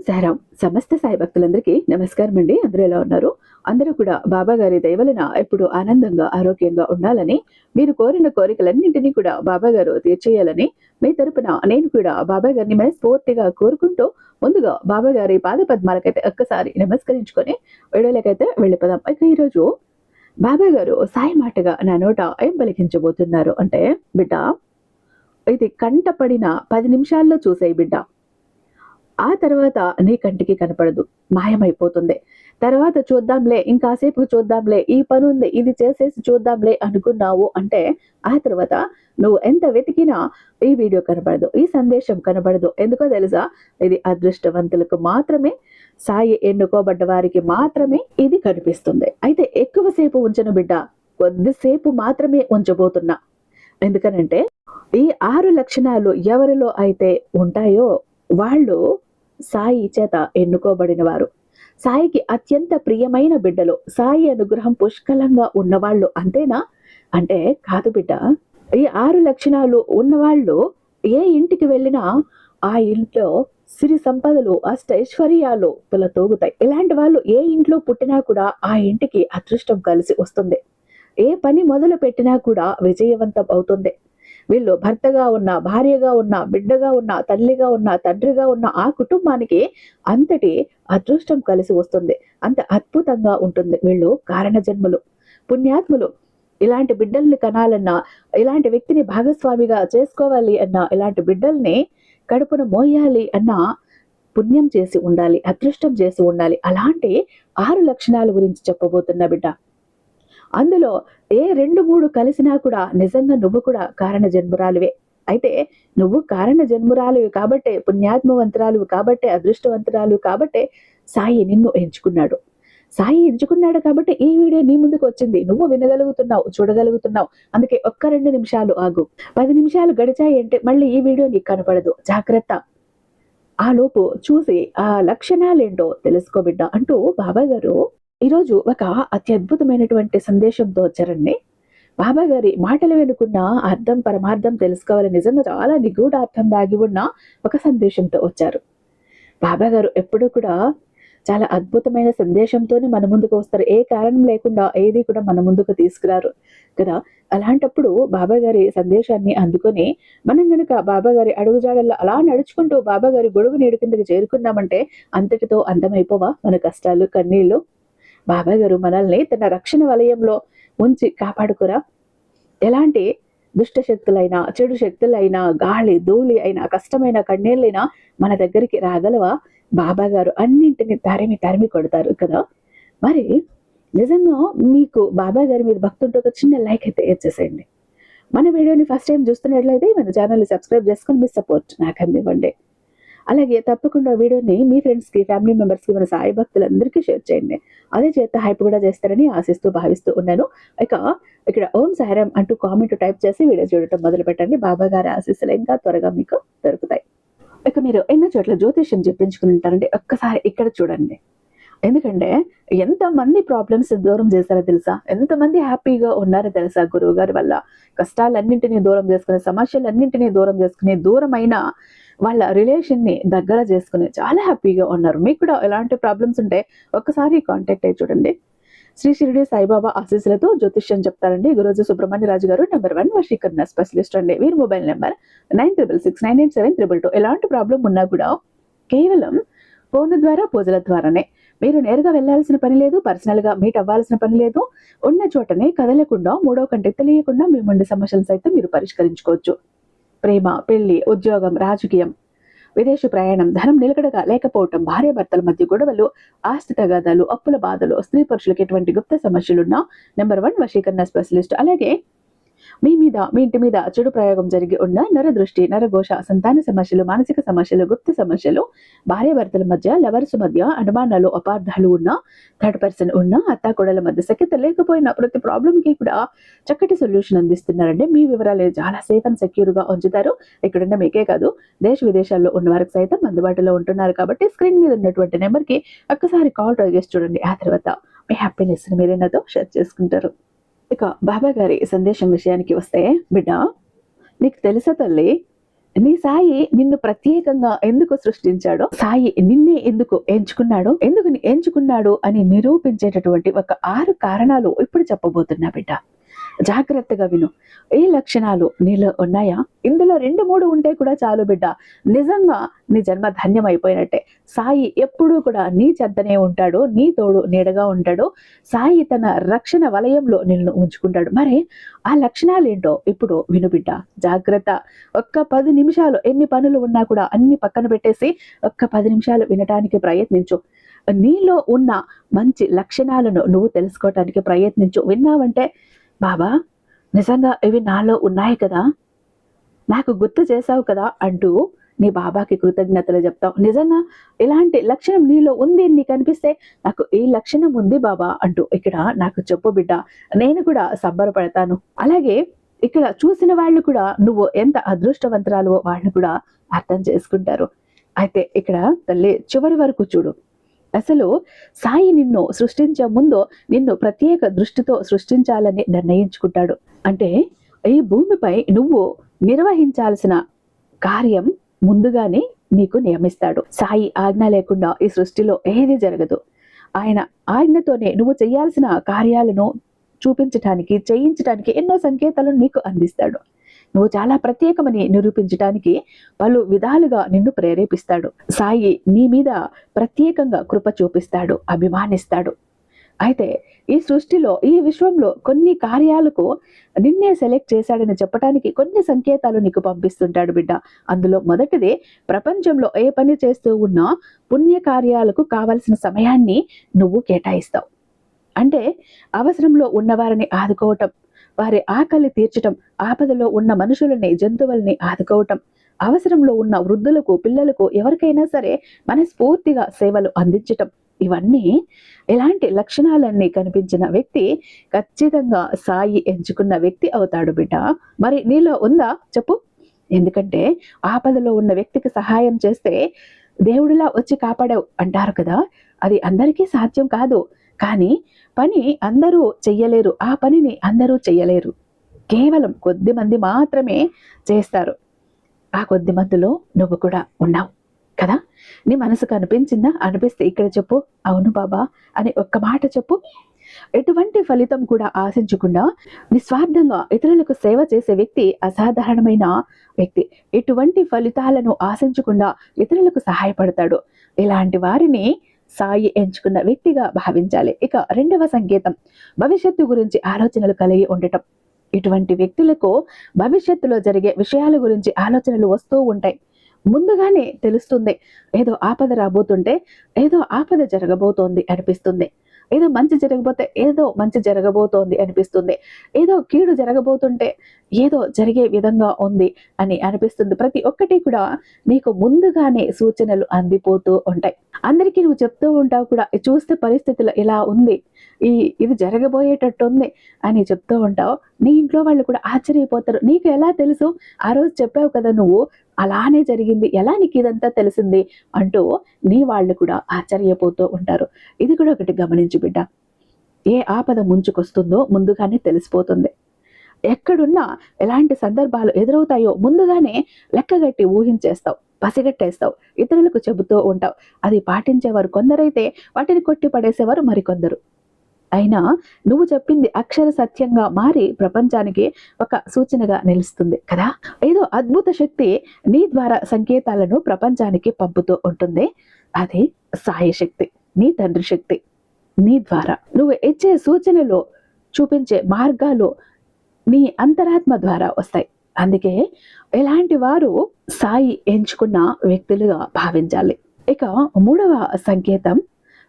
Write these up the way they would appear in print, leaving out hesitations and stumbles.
సారం సమస్త సాయి భక్తులందరికీ నమస్కారం అండి. అందరూ ఎలా ఉన్నారు? అందరూ కూడా బాబా గారి దయవలన ఎప్పుడు ఆనందంగా ఆరోగ్యంగా ఉండాలని, మీరు కోరిన కోరికలన్నింటినీ కూడా బాబా గారు తీర్చేయాలని మీ తరపున నేను కూడా బాబా గారిని మనస్ఫూర్తిగా కోరుకుంటూ ముందుగా బాబా గారి పాద పద్మాలకైతే ఒక్కసారి నమస్కరించుకొని వీడియోలకైతే వెళ్ళిపోదాం. ఇక ఈరోజు బాబా గారు సాయి మాటగా నా నోట ఏం పలికించబోతున్నారు అంటే, బిడ్డ ఇది కంటపడిన 10 నిమిషాల్లో చూసేయి బిడ్డ. ఆ తర్వాత నీ కంటికి కనపడదు, మాయమైపోతుంది. తర్వాత చూద్దాంలే, ఇంకాసేపు చూద్దాంలే, ఈ పని ఉంది ఇది చేసేసి చూద్దాంలే అనుకున్నావు అంటే ఆ తర్వాత నువ్వు ఎంత వెతికినా ఈ వీడియో కనపడదు, ఈ సందేశం కనపడదు. ఎందుకో తెలుసా? ఇది అదృష్టవంతులకు మాత్రమే, సాయి ఎన్నుకోబడ్డ వారికి మాత్రమే ఇది కనిపిస్తుంది. అయితే ఎక్కువసేపు ఉంచను బిడ్డ, కొద్దిసేపు మాత్రమే ఉంచబోతున్నా. ఎందుకనంటే ఈ 6 లక్షణాలు ఎవరిలో అయితే ఉంటాయో వాళ్ళు సాయి చేత ఎన్నుకోబడిన వారు, సాయికి అత్యంత ప్రియమైన బిడ్డలు, సాయి అనుగ్రహం పుష్కలంగా ఉన్నవాళ్ళు. అంతేనా అంటే కాదు బిడ్డ. ఈ 6 లక్షణాలు ఉన్నవాళ్ళు ఏ ఇంటికి వెళ్ళినా ఆ ఇంట్లో సిరి సంపదలు, అష్టైశ్వర్యాలు తోగుతాయి. ఇలాంటి వాళ్ళు ఏ ఇంట్లో పుట్టినా కూడా ఆ ఇంటికి అదృష్టం కలిసి వస్తుంది. ఏ పని మొదలు పెట్టినా కూడా విజయవంతం అవుతుంది. వీళ్ళు భర్తగా ఉన్న, భార్యగా ఉన్న, బిడ్డగా ఉన్న, తల్లిగా ఉన్న, తండ్రిగా ఉన్న ఆ కుటుంబానికి అంతటి అదృష్టం కలిసి వస్తుంది. అంత అద్భుతంగా ఉంటుంది. వీళ్ళు కారణ జన్మలు, పుణ్యాత్ములు. ఇలాంటి బిడ్డల్ని కనాలన్నా, ఇలాంటి వ్యక్తిని భాగస్వామిగా చేసుకోవాలి అన్నా, ఇలాంటి బిడ్డల్ని కడుపున మోయాలి అన్నా పుణ్యం చేసి ఉండాలి, అదృష్టం చేసి ఉండాలి. అలాంటి 6 లక్షణాల గురించి చెప్పబోతున్నా బిడ్డ. అందులో ఏ 2-3 కలిసినా కూడా నిజంగా నువ్వు కూడా కారణ జన్మురాలువే. అయితే నువ్వు కారణ జన్మురాలువి కాబట్టే, పుణ్యాత్మవంతురాలు కాబట్టే, అదృష్టవంతురాలు కాబట్టే సాయి నిన్ను ఎంచుకున్నాడు. సాయి ఎంచుకున్నాడు కాబట్టి ఈ వీడియో నీ ముందుకు వచ్చింది. నువ్వు వినగలుగుతున్నావు, చూడగలుగుతున్నావు. అందుకే ఒక్క 2 నిమిషాలు ఆగు. 10 నిమిషాలు గడిచాయి అంటే మళ్ళీ ఈ వీడియో నీకు కనపడదు. జాగ్రత్త. ఆ లోపు చూసి ఆ లక్షణాలేంటో తెలుసుకో బిడ్డ అంటూ బాబా గారు ఈరోజు ఒక అత్యద్భుతమైనటువంటి సందేశంతో వచ్చారండి. బాబా గారి మాటలు వెనుకున్న అర్థం పరమార్థం తెలుసుకోవాలి, నిజంగా చాలా నిగూఢార్థం దాగి ఉన్న ఒక సందేశంతో వచ్చారు. బాబా గారు ఎప్పుడూ కూడా చాలా అద్భుతమైన సందేశంతోనే మన ముందుకు వస్తారు. ఏ కారణం లేకుండా ఏది కూడా మన ముందుకు తీసుకురారు కదా. అలాంటప్పుడు బాబా గారి సందేశాన్ని అందుకొని మనం గనుక బాబా గారి అడుగుజాడల్లో అలా నడుచుకుంటూ బాబా గారి గొడుగు నీడు కిందకి చేరుకున్నామంటే అంతటితో అందమైపోవా మన కష్టాలు, కన్నీళ్లు? బాబా గారు మనల్ని తన రక్షణ వలయంలో ఉంచి కాపాడుకురా. ఎలాంటి దుష్ట శక్తులైనా, చెడు శక్తులైనా, గాలి ధూళి అయినా, కష్టమైన కన్నీళ్ళైనా మన దగ్గరికి రాగలవా? బాబా గారు అన్నింటినీ తరిమి కొడతారు కదా. మరి నిజంగా మీకు బాబా గారి మీద భక్తి ఉంటే ఒక చిన్న లైక్ అయితే ఇచ్చేసేయండి. మన వీడియోని ఫస్ట్ టైం చూస్తున్నట్లయితే మన ఛానల్ని సబ్స్క్రైబ్ చేసుకొని మీ సపోర్ట్ నాకు అందివ్వండి. అలాగే తప్పకుండా వీడియోని మీ ఫ్రెండ్స్కి, ఫ్యామిలీ మెంబర్స్కి, మన సాయి భక్తులందరికీ షేర్ చేయండి. అదే చేత హైప్ కూడా చేస్తారని ఆశిస్తూ భావిస్తూ ఉన్నాను. ఇక్కడ ఓం సాయిరాం అంటూ కామెంట్ టైప్ చేసి వీడియో చూడటం మొదలు పెట్టండి. బాబా గారి ఆశీస్సులు ఇంకా త్వరగా మీకు దొరుకుతాయి. మీరు ఎన్నో చోట్ల జ్యోతిష్యం చెప్పించుకుని ఉంటారండి. ఒక్కసారి ఇక్కడ చూడండి. ఎందుకంటే ఎంతమంది ప్రాబ్లమ్స్ దూరం చేశారో తెలుసా? ఎంతమంది హ్యాపీగా ఉన్నారో తెలుసా? గురువు గారి వల్ల కష్టాలన్నింటినీ దూరం చేసుకునే, సమస్యలన్నింటినీ దూరం చేసుకునే, దూరమైన వాళ్ళ రిలేషన్ని దగ్గర చేసుకుని చాలా హ్యాపీగా ఉన్నారు. మీకు కూడా ఎలాంటి ప్రాబ్లమ్స్ ఉంటే ఒక్కసారి కాంటాక్ట్ అయ్యి చూడండి. శ్రీ షిరిడి సాయిబాబా ఆశీస్సులతో జ్యోతిష్యం చెప్తారండి గురూజీ సుబ్రహ్మణ్య రాజు గారు, నెంబర్ 1 వశీకరణ స్పెషలిస్ట్ అండి. వీరి మొబైల్ నెంబర్ 96698722. ఎలాంటి ప్రాబ్లం ఉన్నా కూడా కేవలం ఫోన్ ద్వారా, పూజల ద్వారానే. మీరు నేరుగా వెళ్లాల్సిన పని లేదు, పర్సనల్ గా మీట్ అవ్వాల్సిన పని లేదు. ఉన్న చోటనే కదలకుండా, మూడో కంటికి తెలియకుండా మీ ముందు సమస్యలు సైతం మీరు పరిష్కరించుకోవచ్చు. ప్రేమ, పెళ్లి, ఉద్యోగం, రాజకీయం, విదేశీ ప్రయాణం, ధనం నిలకడగా లేకపోవటం, భార్యాభర్తల మధ్య గొడవలు, ఆస్తి తగాదాలు, అప్పుల బాధలు, స్త్రీ పురుషులకు ఎటువంటి గుప్త సమస్యలున్నా నెంబర్ 1 వశీకరణ స్పెషలిస్ట్. అలాగే మీ ఇంటి మీద చెడు ప్రయోగం జరిగి ఉన్న నరదృష్టి, నరఘోష, సంతాన సమస్యలు, మానసిక సమస్యలు, గుప్త సమస్యలు, భార్యాభర్తల మధ్య, లవర్స్ మధ్య అనుమానాలు, అపార్థాలు ఉన్న, థర్డ్ పర్సన్ ఉన్న, అత్తాకోడల మధ్య సఖ్యత లేకపోయినా ప్రతి ప్రాబ్లం కి కూడా చక్కటి సొల్యూషన్ అందిస్తున్నారండి. మీ వివరాలు చాలా సేఫ్ అండ్ సెక్యూర్ గా ఉంచుతారు. ఇక్కడున్న మీకే కాదు, దేశ విదేశాల్లో ఉన్న వారికి సైతం అందుబాటులో ఉంటున్నారు. కాబట్టి స్క్రీన్ మీద ఉన్నటువంటి నెంబర్ కి ఒక్కసారి కాల్ ట్రై చేసి చూడండి. ఆ తర్వాత మీ హ్యాపీనెస్ ని మీరే నాతో షేర్ చేసుకుంటారు. ఇక బాబా గారి సందేశం విషయానికి వస్తే, బిడ్డ నీకు తెలుసా తల్లి, నీ సాయి నిన్ను ప్రత్యేకంగా ఎందుకు సృష్టించాడో, సాయి నిన్నే ఎందుకు ఎంచుకున్నాడు అని నిరూపించేటటువంటి ఒక 6 కారణాలు ఇప్పుడు చెప్పబోతున్నా బిడ్డ. జాగ్రత్తగా విను. ఏ లక్షణాలు నీలో ఉన్నాయా? ఇందులో 2, 3 ఉంటే కూడా చాలు బిడ్డ. నిజంగా నీ జన్మ ధన్యమైపోయినట్టే. సాయి ఎప్పుడూ కూడా నీ చెంతనే ఉంటాడు, నీ తోడు నీడగా ఉంటాడు. సాయి తన రక్షణ వలయంలో నిన్ను ఉంచుకుంటాడు. మరి ఆ లక్షణాలేంటో ఇప్పుడు విను బిడ్డ. జాగ్రత్త. ఒక్క 10 నిమిషాలు ఎన్ని పనులు ఉన్నా కూడా అన్ని పక్కన పెట్టేసి ఒక్క 10 నిమిషాలు వినటానికి ప్రయత్నించు. నీలో ఉన్న మంచి లక్షణాలను నువ్వు తెలుసుకోవటానికి ప్రయత్నించు. విన్నావంటే, బాబా నిజంగా ఇవి నాలో ఉన్నాయి కదా, నాకు గుర్తు చేశావు కదా అంటూ నీ బాబాకి కృతజ్ఞతలు చెప్తావు. నిజంగా ఇలాంటి లక్షణం నీలో ఉంది, నీకు అనిపిస్తే నాకు ఈ లక్షణం ఉంది బాబా అంటూ ఇక్కడ నాకు చెప్పు బిడ్డ, నేను కూడా సంబరపడతాను. అలాగే ఇక్కడ చూసిన వాళ్ళు కూడా నువ్వు ఎంత అదృష్టవంతురాలో వాళ్ళు కూడా అర్థం చేసుకుంటారు. అయితే ఇక్కడ తల్లి చివరి వరకు చూడు. అసలు సాయి నిన్ను సృష్టించే ముందు నిన్ను ప్రత్యేక దృష్టితో సృష్టించాలని నిర్ణయించుకుంటాడు. అంటే ఈ భూమిపై నువ్వు నిర్వహించాల్సిన కార్యం ముందుగానే నీకు నియమిస్తాడు. సాయి ఆజ్ఞ లేకుండా ఈ సృష్టిలో ఏది జరగదు. ఆయన ఆజ్ఞతోనే నువ్వు చేయాల్సిన కార్యాలను చూపించటానికి, చేయించడానికి ఎన్నో సంకేతాలను నీకు అందిస్తాడు. నువ్వు చాలా ప్రత్యేకమని నిరూపించడానికి పలు విధాలుగా నిన్ను ప్రేరేపిస్తాడు. సాయి నీ మీద ప్రత్యేకంగా కృప చూపిస్తాడు, అభిమానిస్తాడు. అయితే ఈ సృష్టిలో, ఈ విశ్వంలో కొన్ని కార్యాలకు నిన్నే సెలెక్ట్ చేశాడని చెప్పడానికి కొన్ని సంకేతాలు నీకు పంపిస్తుంటాడు బిడ్డ. అందులో మొదటిది, ప్రపంచంలో ఏ పని చేస్తూ ఉన్నా పుణ్య కార్యాలకు కావలసిన సమయాన్ని నువ్వు కేటాయిస్తావు. అంటే అవసరంలో ఉన్నవారిని ఆదుకోవటం, వారి ఆకలి తీర్చటం, ఆపదలో ఉన్న మనుషులని, జంతువుల్ని ఆదుకోవటం, అవసరంలో ఉన్న వృద్ధులకు, పిల్లలకు, ఎవరికైనా సరే మనస్ఫూర్తిగా సేవలు అందించటం, ఇవన్నీ ఇలాంటి లక్షణాలన్నీ కనిపించిన వ్యక్తి ఖచ్చితంగా సాయి ఎంచుకున్న వ్యక్తి అవుతాడు బిడ్డ. మరి నీలో ఉందా చెప్పు? ఎందుకంటే ఆపదలో ఉన్న వ్యక్తికి సహాయం చేస్తే దేవుడిలా వచ్చి కాపాడావు అంటారు కదా, అది అందరికీ సాధ్యం కాదు. కానీ పని అందరూ చెయ్యలేరు, ఆ పనిని అందరూ చెయ్యలేరు. కేవలం కొద్ది మంది మాత్రమే చేస్తారు. ఆ కొద్ది మందిలో నువ్వు కూడా ఉన్నావు కదా. నీ మనసుకు అనిపించిందా? అనిపిస్తే ఇక్కడ చెప్పు, అవును బాబా అని ఒక్క మాట చెప్పు. ఎటువంటి ఫలితం కూడా ఆశించకుండా నిస్వార్థంగా ఇతరులకు సేవ చేసే వ్యక్తి అసాధారణమైన వ్యక్తి. ఎటువంటి ఫలితాలను ఆశించకుండా ఇతరులకు సహాయపడతాడు. ఇలాంటి వారిని సాయి ఎంచుకున్న వ్యక్తిగా భావించాలి. ఇక రెండవ సంకేతం, భవిష్యత్తు గురించి ఆలోచనలు కలిగి ఉండటం. ఇటువంటి వ్యక్తులకు భవిష్యత్తులో జరిగే విషయాల గురించి ఆలోచనలు వస్తూ ఉంటాయి. ముందుగానే తెలుస్తుంది, ఏదో ఆపద రాబోతుంటే ఏదో ఆపద జరగబోతోంది అనిపిస్తుంది. ఏదో మంచి జరగబోతే ఏదో మంచి జరగబోతోంది అనిపిస్తుంది. ఏదో కీడు జరగబోతుంటే ఏదో జరిగే విధంగా ఉంది అని అనిపిస్తుంది. ప్రతి ఒక్కటి కూడా నీకు ముందుగానే సూచనలు అందిపోతూ ఉంటాయి. అందరికీ నువ్వు చెప్తూ ఉంటావు కూడా, చూస్తే పరిస్థితులు ఇలా ఉంది, ఇది జరగబోయేటట్టు ఉంది అని చెప్తూ ఉంటావు. నీ ఇంట్లో వాళ్ళు కూడా ఆశ్చర్యపోతారు. నీకు ఎలా తెలుసు? ఆ రోజు చెప్పావు కదా నువ్వు, అలానే జరిగింది, ఎలా నీకు ఇదంతా తెలిసింది అంటూ నీ వాళ్ళు కూడా ఆశ్చర్యపోతూ ఉంటారు. ఇది కూడా ఒకటి గమనించు బిడ్డ. ఏ ఆపద ముంచుకొస్తుందో ముందుగానే తెలిసిపోతుంది. ఎక్కడున్నా ఎలాంటి సందర్భాలు ఎదురవుతాయో ముందుగానే లెక్కగట్టి ఊహించేస్తావు, పసిగట్టేస్తావు, ఇతరులకు చెబుతూ ఉంటావు. అది పాటించేవారు కొందరైతే వాటిని కొట్టి పడేసేవారు మరికొందరు. అయినా నువ్వు చెప్పింది అక్షర సత్యంగా మారి ప్రపంచానికి ఒక సూచనగా నిలుస్తుంది కదా. ఏదో అద్భుత శక్తి నీ ద్వారా సంకేతాలను ప్రపంచానికి పంపుతూ ఉంటుంది. అది సాయి శక్తి, నీ తండ్రి శక్తి. నీ ద్వారా నువ్వు ఇచ్చే సూచనలు, చూపించే మార్గాలు నీ అంతరాత్మ ద్వారా వస్తాయి. అందుకే ఎలాంటి వారు సాయి ఎంచుకున్న వ్యక్తులుగా భావించాలి. ఇక మూడవ సంకేతం,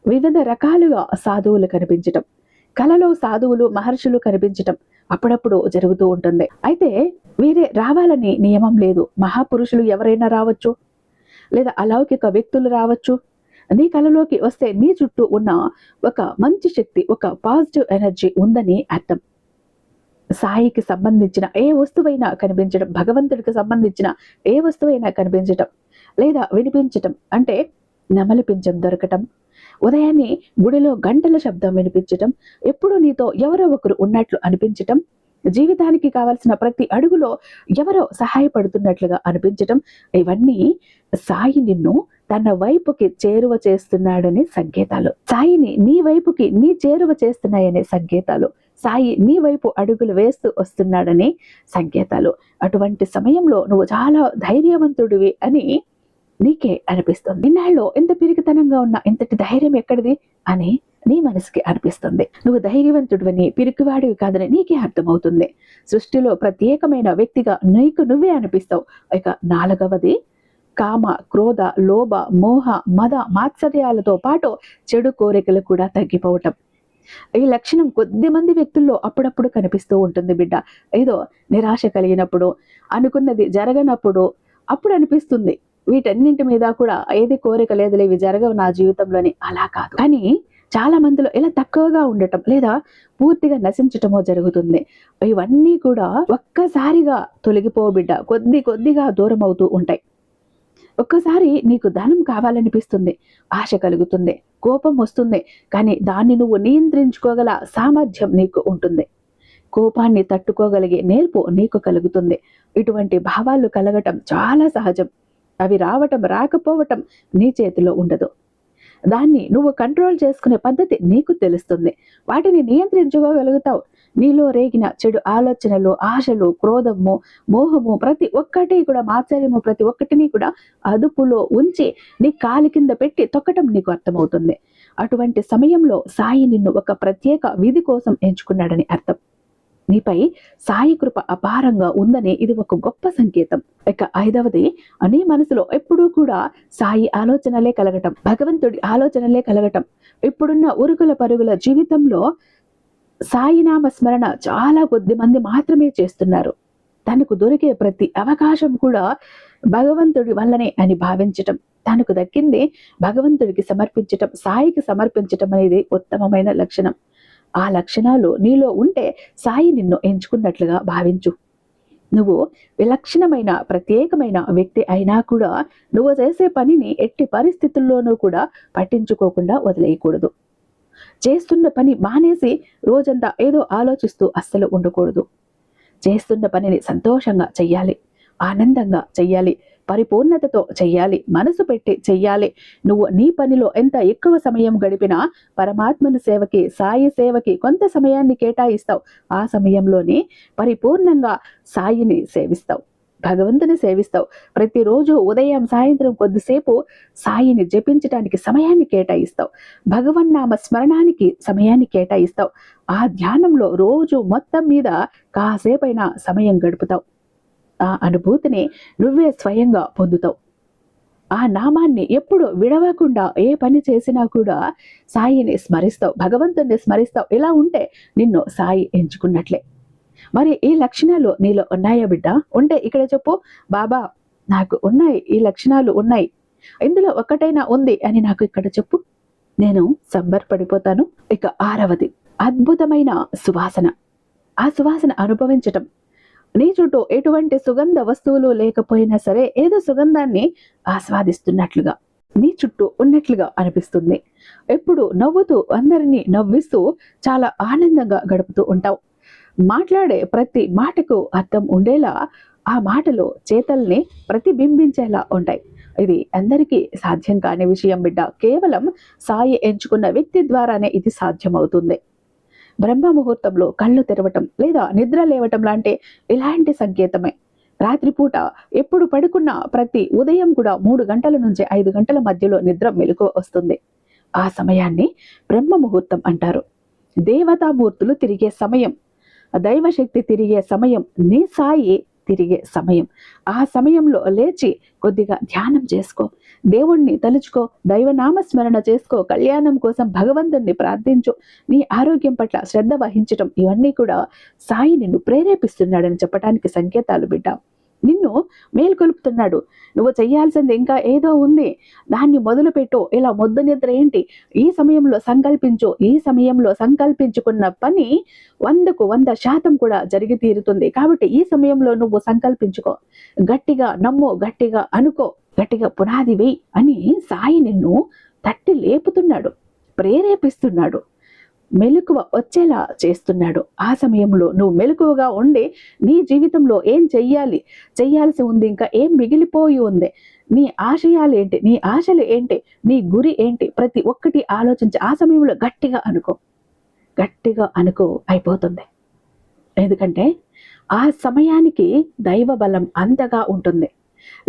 వివిధ రకాలుగా సాధువులు కనిపించటం. కలలో సాధువులు, మహర్షులు కనిపించటం అప్పుడప్పుడు జరుగుతూ ఉంటుంది. అయితే వీరే రావాలని నియమం లేదు. మహాపురుషులు ఎవరైనా రావచ్చు, లేదా అలౌకిక వ్యక్తులు రావచ్చు. నీ కలలోకి వస్తే నీ చుట్టూ ఉన్న ఒక మంచి శక్తి, ఒక పాజిటివ్ ఎనర్జీ ఉందని అర్థం. సాయికి సంబంధించిన ఏ వస్తువైనా కనిపించడం, భగవంతుడికి సంబంధించిన ఏ వస్తువైనా కనిపించటం లేదా వినిపించటం, అంటే నెమలి పింఛం దొరకటం, ఉదయాన్నే గుడిలో గంటల శబ్దం వినిపించటం, ఎప్పుడూ నీతో ఎవరో ఒకరు ఉన్నట్లు అనిపించటం, జీవితానికి కావాల్సిన ప్రతి అడుగులో ఎవరో సహాయపడుతున్నట్లుగా అనిపించటం, ఇవన్నీ సాయి నిన్ను తన వైపుకి చేరువ చేస్తున్నాడనే సంకేతాలు. సాయిని నీ వైపుకి నీ చేరువ చేస్తున్నాయనే సంకేతాలు. సాయి నీ వైపు అడుగులు వేస్తూ వస్తున్నాడనే సంకేతాలు. అటువంటి సమయంలో నువ్వు చాలా ధైర్యవంతుడివి అని నీకే అనిపిస్తుంది. ఇన్నాళ్ళు ఎంత పిరికితనంగా ఉన్నా ఇంతటి ధైర్యం ఎక్కడిది అని నీ మనసుకి అనిపిస్తుంది. నువ్వు ధైర్యవంతుడివని, పిరికివాడివి కాదని నీకే అర్థమవుతుంది. సృష్టిలో ప్రత్యేకమైన వ్యక్తిగా నీకు నువ్వే అనిపిస్తావు. ఇక 4వది, కామ, క్రోధ, లోభ, మోహ, మద, మాత్సర్యాలతో పాటు చెడు కోరికలు కూడా తగ్గిపోవటం. ఈ లక్షణం కొద్ది మంది వ్యక్తుల్లో అప్పుడప్పుడు కనిపిస్తూ ఉంటుంది బిడ్డ. ఏదో నిరాశ కలిగినప్పుడు, అనుకున్నది జరగనప్పుడు అప్పుడు అనిపిస్తుంది వీటన్నింటి మీద కూడా ఏది కోరిక లేదులే, ఇవి జరగవు నా జీవితంలోని. అలా కాదు. కానీ చాలా మందిలో ఇలా తక్కువగా ఉండటం లేదా పూర్తిగా నశించటమో జరుగుతుంది. ఇవన్నీ కూడా ఒక్కసారిగా తొలగిపో బిడ్డ. కొద్దిగా దూరం అవుతూ ఉంటాయి. ఒక్కసారి నీకు ధనం కావాలనిపిస్తుంది, ఆశ కలుగుతుంది, కోపం వస్తుంది. కానీ దాన్ని నువ్వు నియంత్రించుకోగల సామర్థ్యం నీకు ఉంటుంది. కోపాన్ని తట్టుకోగలిగే నేర్పు నీకు కలుగుతుంది. ఇటువంటి భావాలు కలగటం చాలా సహజం. అవి రావటం రాకపోవటం నీ చేతిలో ఉండదు. దాన్ని నువ్వు కంట్రోల్ చేసుకునే పద్ధతి నీకు తెలుస్తుంది. వాటిని నియంత్రించుకోగలుగుతావు. నీలో రేగిన చెడు ఆలోచనలు, ఆశలు, క్రోధము, మోహము, ప్రతి ఒక్కటి కూడా, మాత్సర్యము, ప్రతి ఒక్కటిని కూడా అదుపులో ఉంచి నీ కాలి కింద పెట్టి తొక్కటం నీకు అర్థమవుతుంది. అటువంటి సమయంలో సాయి నిన్ను ఒక ప్రత్యేక విధి కోసం ఎంచుకున్నాడని అర్థం. నీపై సాయి కృప అపారంగా ఉందని ఇది ఒక గొప్ప సంకేతం. ఇక 5వది, నీ మనసులో ఎప్పుడూ కూడా సాయి ఆలోచనలే కలగటం, భగవంతుడి ఆలోచనలే కలగటం. ఇప్పుడున్న ఉరుకుల పరుగుల జీవితంలో సాయినామ స్మరణ చాలా కొద్ది మంది మాత్రమే చేస్తున్నారు. తనకు దొరికే ప్రతి అవకాశం కూడా భగవంతుడి వల్లనే అని భావించటం, తనకు దక్కింది భగవంతుడికి సమర్పించటం, సాయికి సమర్పించటం అనేది ఉత్తమమైన లక్షణం. ఆ లక్షణాలు నీలో ఉంటే సాయి నిన్ను ఎంచుకున్నట్లుగా భావించు. నువ్వు విలక్షణమైన ప్రత్యేకమైన వ్యక్తి అయినా కూడా నువ్వు చేసే పనిని ఎట్టి పరిస్థితుల్లోనూ కూడా పట్టించుకోకుండా వదిలేయకూడదు. చేస్తున్న పని మానేసి రోజంతా ఏదో ఆలోచిస్తూ అస్సలు ఉండకూడదు. చేస్తున్న పనిని సంతోషంగా చెయ్యాలి, ఆనందంగా చెయ్యాలి, పరిపూర్ణతతో చెయ్యాలి, మనసు పెట్టి చెయ్యాలి. నువ్వు నీ పనిలో ఎంత ఎక్కువ సమయం గడిపినా పరమాత్మని సేవకి, సాయి సేవకి కొంత సమయాన్ని కేటాయిస్తావు. ఆ సమయంలోనే పరిపూర్ణంగా సాయిని సేవిస్తావు, భగవంతుని సేవిస్తావు. ప్రతిరోజు ఉదయం సాయంత్రం కొద్దిసేపు సాయిని జపించడానికి సమయాన్ని కేటాయిస్తావు, భగవన్నామ స్మరణానికి సమయాన్ని కేటాయిస్తావు. ఆ ధ్యానంలో రోజు మొత్తం మీద కాసేపైనా సమయం గడుపుతావు. ఆ అనుభూతిని నువ్వే స్వయంగా పొందుతావు. ఆ నామాన్ని ఎప్పుడు విడవకుండా ఏ పని చేసినా కూడా సాయిని స్మరిస్తావు, భగవంతుని స్మరిస్తావు. ఇలా ఉంటే నిన్ను సాయి ఎంచుకున్నట్లే. మరి ఈ లక్షణాలు నీలో ఉన్నాయా బిడ్డ? ఉంటే ఇక్కడ చెప్పు, బాబా నాకు ఉన్నాయి, ఈ లక్షణాలు ఉన్నాయి, ఇందులో ఒక్కటైనా ఉంది అని నాకు ఇక్కడ చెప్పు, నేను సంబరపడిపోతాను. ఇక 6వది, అద్భుతమైన సువాసన. ఆ సువాసన అనుభవించటం. నీ చుట్టూ ఎటువంటి సుగంధ వస్తువులు లేకపోయినా సరే ఏదో సుగంధాన్ని ఆస్వాదిస్తున్నట్లుగా నీ చుట్టూ ఉన్నట్లుగా అనిపిస్తుంది. ఎప్పుడు నవ్వుతూ అందరినీ నవ్విస్తూ చాలా ఆనందంగా గడుపుతూ ఉంటావు. మాట్లాడే ప్రతి మాటకు అర్థం ఉండేలా ఆ మాటలు చేతల్ని ప్రతిబింబించేలా ఉంటాయి. ఇది అందరికీ సాధ్యం కాని విషయం బిడ్డ. కేవలం సాయి ఎంచుకున్న వ్యక్తి ద్వారానే ఇది సాధ్యమవుతుంది. బ్రహ్మ ముహూర్తంలో కళ్ళు తెరవటం లేదా నిద్ర లేవటం లాంటి ఇలాంటి సంకేతమే. రాత్రిపూట ఎప్పుడు పడుకున్నా ప్రతి ఉదయం కూడా 3 గంటల నుంచి 5 గంటల మధ్యలో నిద్ర మెలకువ వస్తుంది. ఆ సమయాన్ని బ్రహ్మ ముహూర్తం అంటారు. దేవతామూర్తులు తిరిగే సమయం, దైవశక్తి తిరిగే సమయం, నీ సాయి తిరిగే సమయం. ఆ సమయంలో లేచి కొద్దిగా ధ్యానం చేసుకో, దేవుణ్ణి తలుచుకో, దైవనామస్మరణ చేసుకో, కళ్యాణం కోసం భగవంతుణ్ణి ప్రార్థించు, నీ ఆరోగ్యం పట్ల శ్రద్ధ వహించటం, ఇవన్నీ కూడా సాయి నిన్ను ప్రేరేపిస్తున్నాడని చెప్పడానికి సంకేతాలు బిడ్డ. నిన్ను మేల్కొలుపుతున్నాడు. నువ్వు చేయాల్సింది ఇంకా ఏదో ఉంది, దాన్ని మొదలుపెట్టు. ఇలా మొద్దు నిద్ర ఏంటి? ఈ సమయంలో సంకల్పించు. ఈ సమయంలో సంకల్పించుకున్న పని 100కు 100% కూడా జరిగి తీరుతుంది. కాబట్టి ఈ సమయంలో నువ్వు సంకల్పించుకో, గట్టిగా నమ్ము, గట్టిగా అనుకో, గట్టిగా పునాది వేయి అని సాయి నిన్ను తట్టి లేపుతున్నాడు, ప్రేరేపిస్తున్నాడు. మెలకువ వచ్చేలా చేస్తున్నాడు. ఆ సమయంలో నువ్వు మెలకువగా ఉండి నీ జీవితంలో ఏం చెయ్యాల్సి ఉంది, ఇంకా ఏం మిగిలిపోయి ఉంది, నీ ఆశయాలు ఏంటి, నీ ఆశలు ఏంటి, నీ గురి ఏంటి, ప్రతి ఒక్కటి ఆలోచించి ఆ సమయంలో గట్టిగా అనుకో అయిపోతుంది. ఎందుకంటే ఆ సమయానికి దైవ బలం అంతగా ఉంటుంది.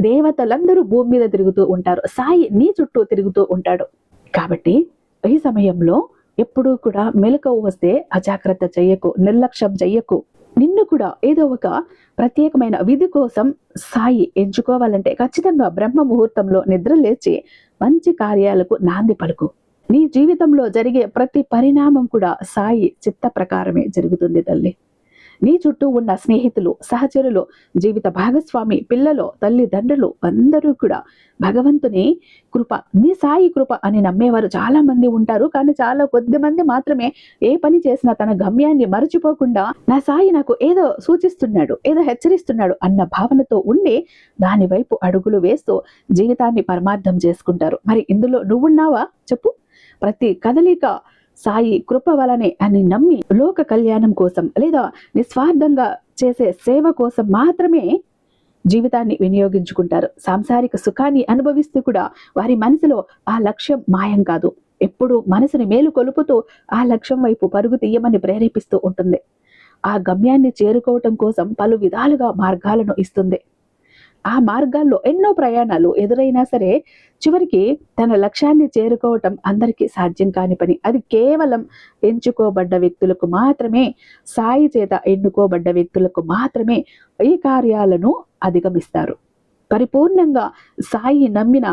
దేవతలందరూ భూమి మీద తిరుగుతూ ఉంటారు, సాయి నీ చుట్టూ తిరుగుతూ ఉంటాడు. కాబట్టి ఈ సమయంలో ఎప్పుడూ కూడా మెలకువ వస్తే అజాగ్రత్త చెయ్యకు, నిర్లక్ష్యం చెయ్యకు. నిన్ను కూడా ఏదో ఒక ప్రత్యేకమైన విధి కోసం సాయి ఎంచుకోవాలంటే ఖచ్చితంగా బ్రహ్మ ముహూర్తంలో నిద్ర లేచి మంచి కార్యాలకు నాంది పలుకు. నీ జీవితంలో జరిగే ప్రతి పరిణామం కూడా సాయి చిత్త ప్రకారమే జరుగుతుంది తల్లి. నీ చుట్టూ ఉన్న స్నేహితులు, సహచరులు, జీవిత భాగస్వామి, పిల్లలు, తల్లిదండ్రులు అందరూ కూడా భగవంతుని కృప, నీ సాయి కృప అని నమ్మేవారు చాలా మంది ఉంటారు. కానీ చాలా కొద్ది మంది మాత్రమే ఏ పని చేసినా తన గమ్యాన్ని మరచిపోకుండా నా సాయి నాకు ఏదో సూచిస్తున్నాడు, ఏదో హెచ్చరిస్తున్నాడు అన్న భావనతో ఉండి దాని వైపు అడుగులు వేస్తూ జీవితాన్ని పరమార్థం చేసుకుంటారు. మరి ఇందులో నువ్వున్నావా చెప్పు? ప్రతి కదలిక సాయి కృప వలనే అని నమ్మి లోక కళ్యాణం కోసం లేదా నిస్వార్థంగా చేసే సేవ కోసం మాత్రమే జీవితాన్ని వినియోగించుకుంటారు. సాంసారిక సుఖాన్ని అనుభవిస్తూ కూడా వారి మనసులో ఆ లక్ష్యం మాయం కాదు. ఎప్పుడు మనసుని మేలు కొలుపుతూ ఆ లక్ష్యం వైపు పరుగు తీయమని ప్రేరేపిస్తూ ఉంటుంది. ఆ గమ్యాన్ని చేరుకోవటం కోసం పలు విధాలుగా మార్గాలను ఇస్తుంది. ఆ మార్గాల్లో ఎన్నో ప్రయాణాలు ఎదురైనా సరే చివరికి తన లక్ష్యాన్ని చేరుకోవటం అందరికీ సాధ్యం కాని పని. అది కేవలం ఎంచుకోబడ్డ వ్యక్తులకు మాత్రమే, సాయి చేత ఎన్నుకోబడ్డ వ్యక్తులకు మాత్రమే ఈ కార్యాలను అధిగమిస్తారు. పరిపూర్ణంగా సాయి నమ్మిన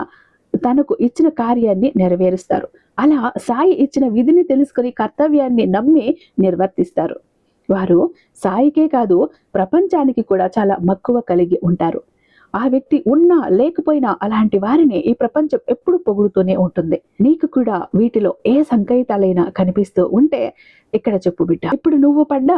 తనకు ఇచ్చిన కార్యాన్ని నెరవేరుస్తారు. అలా సాయి ఇచ్చిన విధిని తెలుసుకొని కర్తవ్యాన్ని నమ్మి నిర్వర్తిస్తారు. వారు సాయికే కాదు ప్రపంచానికి కూడా చాలా మక్కువ కలిగి ఉంటారు. ఆ వ్యక్తి ఉన్నా లేకపోయినా అలాంటి వారిని ఈ ప్రపంచం ఎప్పుడు పొగుడుతూనే ఉంటుంది. నీకు కూడా వీటిలో ఏ సంకేతాలైనా కనిపిస్తూ ఉంటే ఇక్కడ చెప్పు బిడ్డ. ఇప్పుడు నువ్వు పడ్డ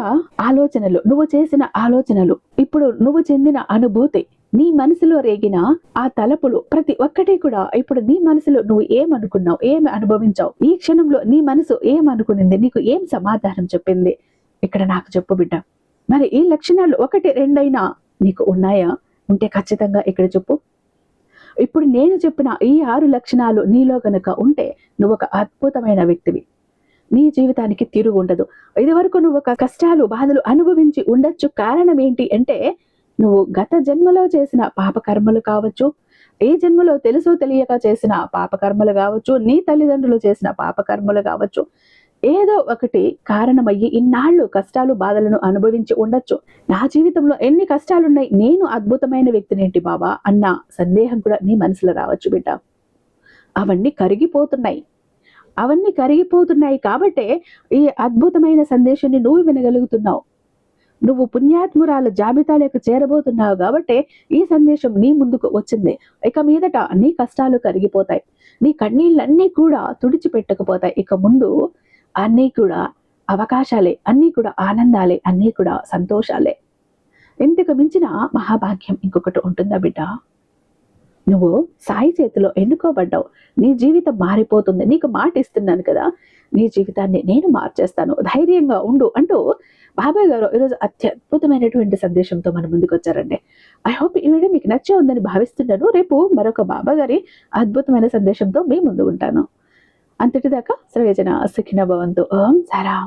ఆలోచనలు, నువ్వు చేసిన ఆలోచనలు, ఇప్పుడు నువ్వు చెందిన అనుభూతి, నీ మనసులో రేగిన ఆ తలపులు ప్రతి ఒక్కటి కూడా ఇప్పుడు నీ మనసులో నువ్వు ఏమనుకున్నావు, ఏమి అనుభవించావు, ఈ క్షణంలో నీ మనసు ఏమనుకునింది, నీకు ఏం సమాధానం చెప్పింది ఇక్కడ నాకు చెప్పు బిడ్డ. మరి ఈ లక్షణాలు ఒకటి రెండైనా నీకు ఉన్నాయా? ఉంటే ఖచ్చితంగా ఇక్కడ చెప్పు. ఇప్పుడు నేను చెప్పిన ఈ 6 లక్షణాలు నీలో గనక ఉంటే నువ్వు ఒక అద్భుతమైన వ్యక్తివి. నీ జీవితానికి తిరుగు ఉండదు. ఇది వరకు నువ్వు ఒక కష్టాలు, బాధలు అనుభవించి ఉండొచ్చు. కారణం ఏంటి అంటే నువ్వు గత జన్మలో చేసిన పాపకర్మలు కావచ్చు, ఈ జన్మలో తెలుసో తెలియక చేసిన పాపకర్మలు కావచ్చు, నీ తల్లిదండ్రులు చేసిన పాపకర్మలు కావచ్చు, ఏదో ఒకటి కారణమయ్యి ఇన్నాళ్ళు కష్టాలు, బాధలను అనుభవించి ఉండొచ్చు. నా జీవితంలో ఎన్ని కష్టాలున్నాయి, నేను అద్భుతమైన వ్యక్తినేంటి బాబా అన్న సందేహం కూడా నీ మనసులో రావచ్చు బిడ్డ. అవన్నీ కరిగిపోతున్నాయి కాబట్టే ఈ అద్భుతమైన సందేశాన్ని నువ్వు వినగలుగుతున్నావు. నువ్వు పుణ్యాత్మురాల జాబితాలకు చేరబోతున్నావు కాబట్టి ఈ సందేశం నీ ముందుకు వచ్చింది. ఇక మీదట నీ కష్టాలు కరిగిపోతాయి, నీ కన్నీళ్ళన్నీ కూడా తుడిచిపెట్టకపోతాయి. ఇక ముందు అన్నీ కూడా అవకాశాలే, అన్నీ కూడా ఆనందాలే, అన్నీ కూడా సంతోషాలే. ఇంతకు మించిన మహాభాగ్యం ఇంకొకటి ఉంటుందా బిడ్డ? నువ్వు సాయి చేతిలో ఎన్నుకోబడ్డావు. నీ జీవితం మారిపోతుంది. నీకు మాట ఇస్తున్నాను కదా, నీ జీవితాన్ని నేను మార్చేస్తాను, ధైర్యంగా ఉండు అంటూ బాబాయ్ గారు ఈరోజు అత్యద్భుతమైనటువంటి సందేశంతో మన ముందుకు వచ్చారండి. ఐ హోప్ ఈ వీడియో మీకు నచ్చే ఉందని భావిస్తున్నాను. రేపు మరొక బాబా గారి అద్భుతమైన సందేశంతో మీ ముందు ఉంటాను. అంతటిదాకా సర్వేజన సుఖినో భవంతు. ఓం సారాం.